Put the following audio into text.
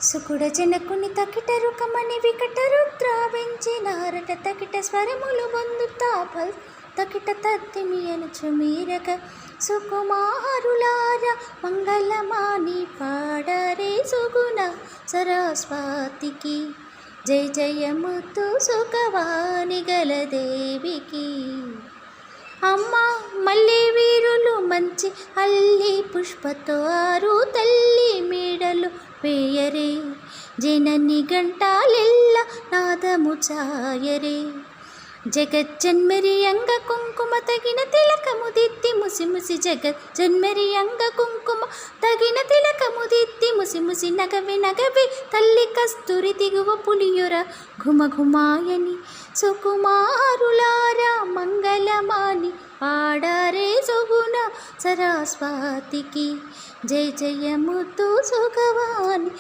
సుకుడ జనకుని తకిట రుకమని వికట రుద్రావించినారట తకిట స్వరములు పొందుతా పల్ తకిట తత్తిమి అనుచు మీరక సుకుమారులార మంగళమాని పాడరే సుగుణ సరస్వతికి జయ జయముతు సుఖవాణి గల దేవికి. అమ్మ మళ్ళీ వీరులు మంచి అల్లి పుష్పతో ఆరు తల్లి మేడలు వేయరే జనని గంటాలెల్ల నాదము చాయరే. జగజ్జన్మరి అంగ కుంకుమ తగిన తిలకము దిద్ది ముసి ముసి జగజ్జన్మరి అంగ కుంకుమ తగిన తిలకము దిద్ది ముసి ముసి నగవి నగవి తల్లి కస్తూరి దిగువ పులియుర ఘుమ ఘుమాయని సుకుమారులారా మంగళమాని పాడారే సుగుణ సరస్వతికి జయ జయముతు సుఖవాణి